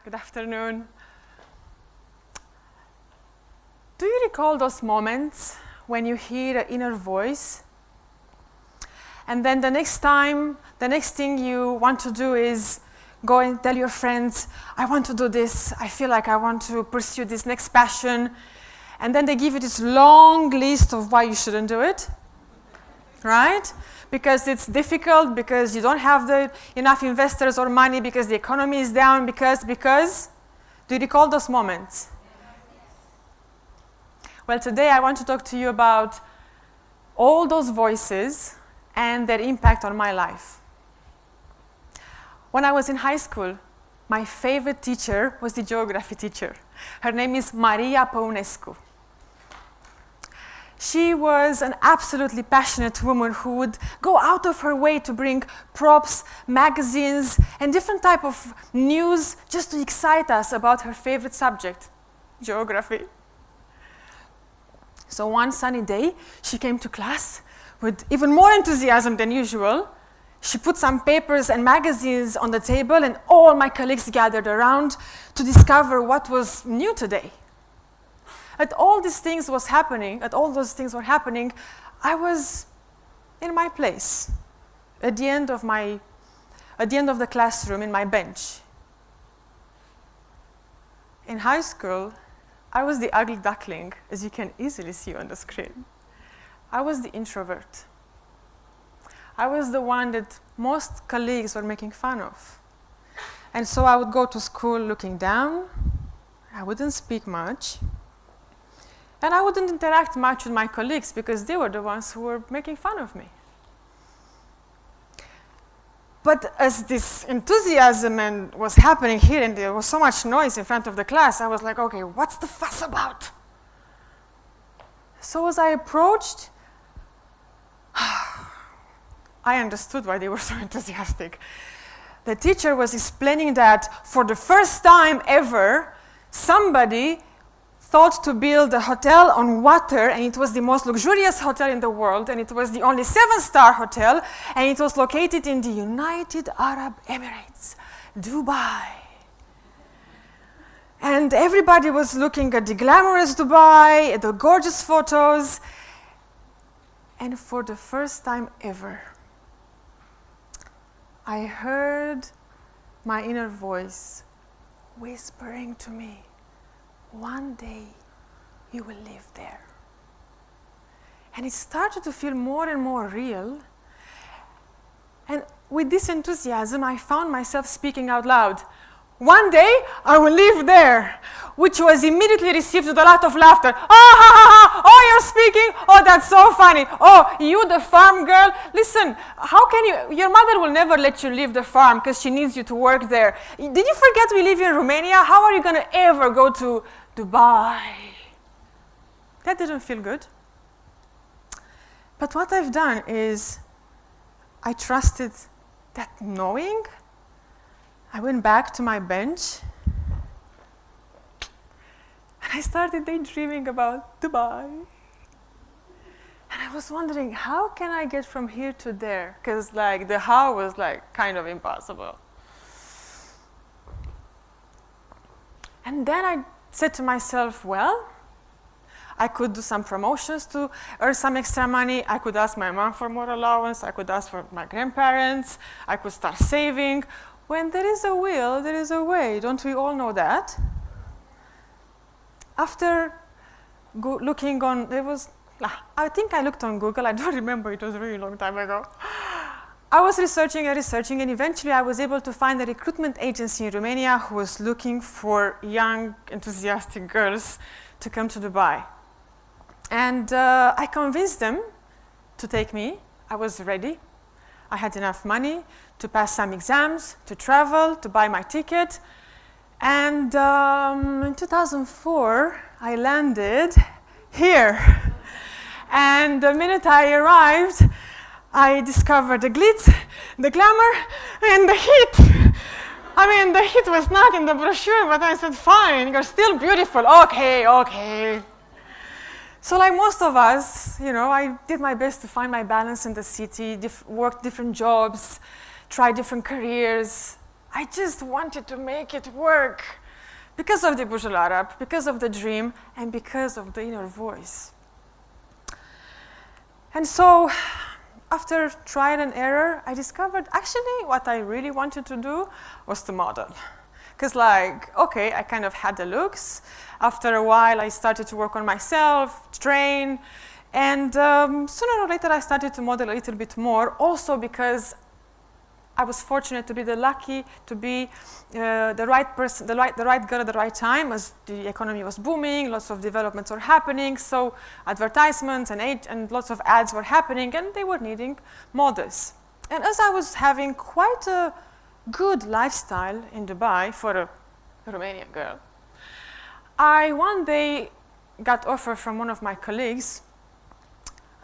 Good afternoon. Do you recall those moments when you hear an inner voice and then the next thing you want to do is go and tell your friends, I want to do this, I feel like I want to pursue this next passion, and then they give you this long list of why you shouldn't do it, right? Because it's difficult, because you don't have enough investors or money, because the economy is down, because. Do you recall those moments? Well, today I want to talk to you about all those voices and their impact on my life. When I was in high school, my favorite teacher was the geography teacher. Her name is Maria Păunescu. She was an absolutely passionate woman who would go out of her way to bring props, magazines, and different type of news just to excite us about her favorite subject, geography. So one sunny day, she came to class with even more enthusiasm than usual. She put some papers and magazines on the table, and all my colleagues gathered around to discover what was new today. All those things were happening, I was in my place, at the end of the classroom, in my bench. In high school, I was the ugly duckling, as you can easily see on the screen. I was the introvert. I was the one that most colleagues were making fun of. And so I would go to school looking down. I wouldn't speak much. And I wouldn't interact much with my colleagues because they were the ones who were making fun of me. But as this enthusiasm was happening here and there was so much noise in front of the class, I was like, okay, what's the fuss about? So as I approached, I understood why they were so enthusiastic. The teacher was explaining that for the first time ever, somebody thought to build a hotel on water, and it was the most luxurious hotel in the world, and it was the only 7-star hotel, and it was located in the United Arab Emirates, Dubai. And everybody was looking at the glamorous Dubai, at the gorgeous photos, and for the first time ever, I heard my inner voice whispering to me, one day you will live there. And it started to feel more and more real. And with this enthusiasm, I found myself speaking out loud. One day I will live there, which was immediately received with a lot of laughter. Oh, ha, ha, ha. Oh, you're speaking? Oh, that's so funny. Oh, you the farm girl? Listen, how can you? Your mother will never let you leave the farm because she needs you to work there. Did you forget we live in Romania? How are you going to ever go to Dubai? That didn't feel good. But what I've done is I trusted that knowing. I went back to my bench and I started daydreaming about Dubai. And I was wondering, how can I get from here to there? Because the how was kind of impossible. And then I said to myself, well, I could do some promotions to earn some extra money. I could ask my mom for more allowance. I could ask for my grandparents. I could start saving. When there is a will, there is a way. Don't we all know that? After looking on, I think I looked on Google. I don't remember. It was a really long time ago. I was researching, and eventually I was able to find a recruitment agency in Romania who was looking for young, enthusiastic girls to come to Dubai. And I convinced them to take me. I was ready. I had enough money to pass some exams, to travel, to buy my ticket. And in 2004, I landed here. And the minute I arrived, I discovered the glitz, the glamour, and the heat. I mean, the heat was not in the brochure, but I said, fine, you're still beautiful. Okay. So like most of us, I did my best to find my balance in the city, worked different jobs, tried different careers. I just wanted to make it work because of the Burj Al Arab, because of the dream, and because of the inner voice. And so, after trial and error, I discovered actually what I really wanted to do was to model. Because okay, I kind of had the looks. After a while, I started to work on myself, train, and sooner or later, I started to model a little bit more, also because I was fortunate to be lucky to be the right person, the right girl at the right time, as the economy was booming, lots of developments were happening, so advertisements and lots of ads were happening, and they were needing models. And as I was having quite a good lifestyle in Dubai for a Romanian girl, I one day got offered from one of my colleagues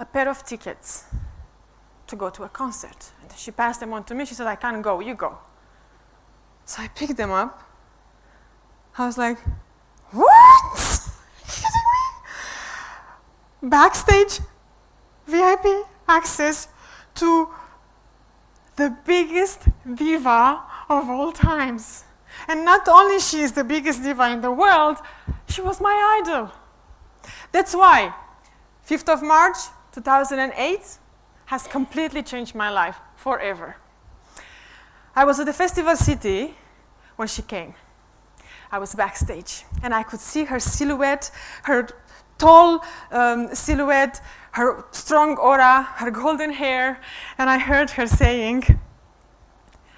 a pair of tickets to go to a concert. And she passed them on to me. She said, I can't go, you go. So I picked them up. I was like, what? Are you kidding me? Backstage, VIP access to the biggest diva of all times. And not only she is the biggest diva in the world, she was my idol. That's why 5th of March, 2008, has completely changed my life forever. I was at the Festival City when she came. I was backstage, and I could see her silhouette, her tall silhouette, her strong aura, her golden hair, and I heard her saying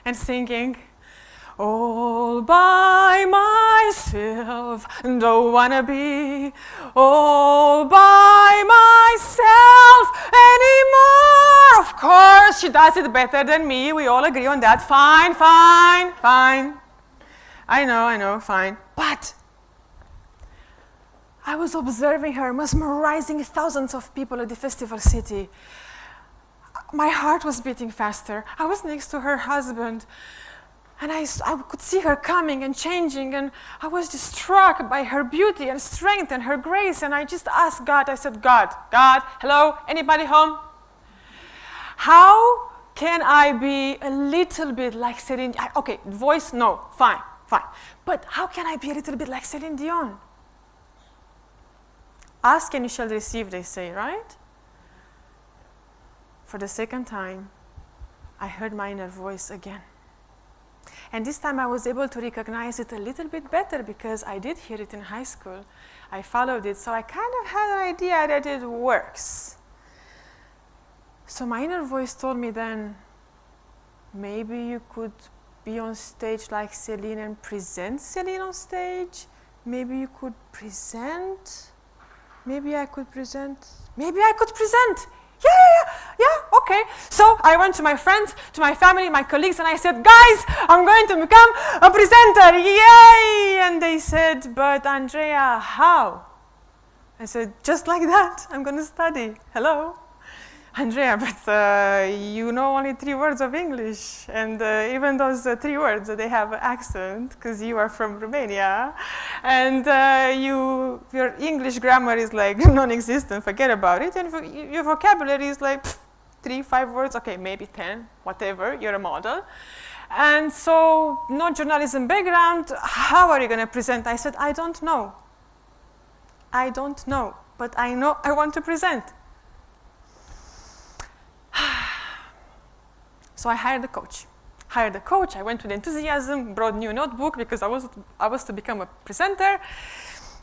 and singing, all by myself, don't wanna be all by myself anymore. Of course, she does it better than me. We all agree on that. Fine, fine, fine. I know, fine. But I was observing her, mesmerizing thousands of people at the Festival City. My heart was beating faster. I was next to her husband. And I could see her coming and changing, and I was just struck by her beauty and strength and her grace, and I just asked God, I said, God, hello, anybody home? How can I be a little bit like Celine? Okay, voice, no, fine. But how can I be a little bit like Celine Dion? Ask and you shall receive, they say, right? For the second time, I heard my inner voice again. And this time I was able to recognize it a little bit better because I did hear it in high school. I followed it, so I kind of had an idea that it works. So my inner voice told me then, maybe you could be on stage like Celine and present Celine on stage. Maybe you could present. Maybe I could present. Yeah, okay. So I went to my friends, to my family, my colleagues, and I said, guys, I'm going to become a presenter, yay! And they said, but Andrea, how? I said, just like that, I'm going to study. Hello? Andrea, but you know only 3 words of English, and even those 3 words, they have an accent, because you are from Romania, and your English grammar is like non-existent, forget about it, and your vocabulary is like 3, 5 words, okay, maybe 10, whatever, you're a model. And so, no journalism background, how are you going to present? I said, I don't know, but I know I want to present. So I hired a coach. I went with enthusiasm, brought new notebook because I was to become a presenter.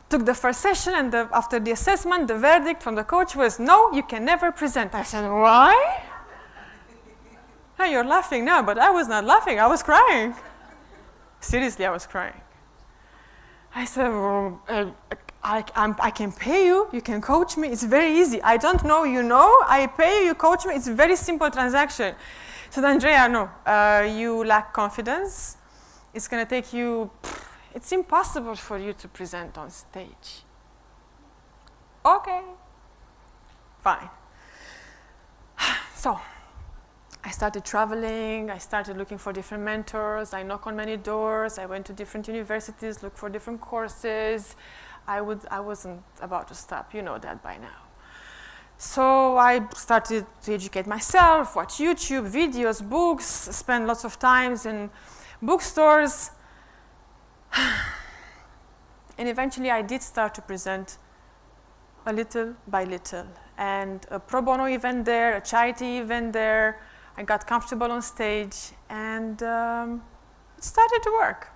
Took the first session, and after the assessment, the verdict from the coach was, no, you can never present. I said, why? Oh, you're laughing now, but I was not laughing, I was crying. Seriously, I was crying. I said, well, I can pay you, you can coach me, it's very easy. I don't know, you know, I pay you, you coach me, it's a very simple transaction. So Andrea, no, you lack confidence. It's going to take you, it's impossible for you to present on stage. Okay, fine. So I started traveling, I started looking for different mentors, I knocked on many doors, I went to different universities, looked for different courses. I wasn't about to stop, you know that by now. So I started to educate myself, watch YouTube, videos, books, spend lots of time in bookstores. And eventually I did start to present a little by little. And a pro bono event there, a charity event there. I got comfortable on stage, and it started to work.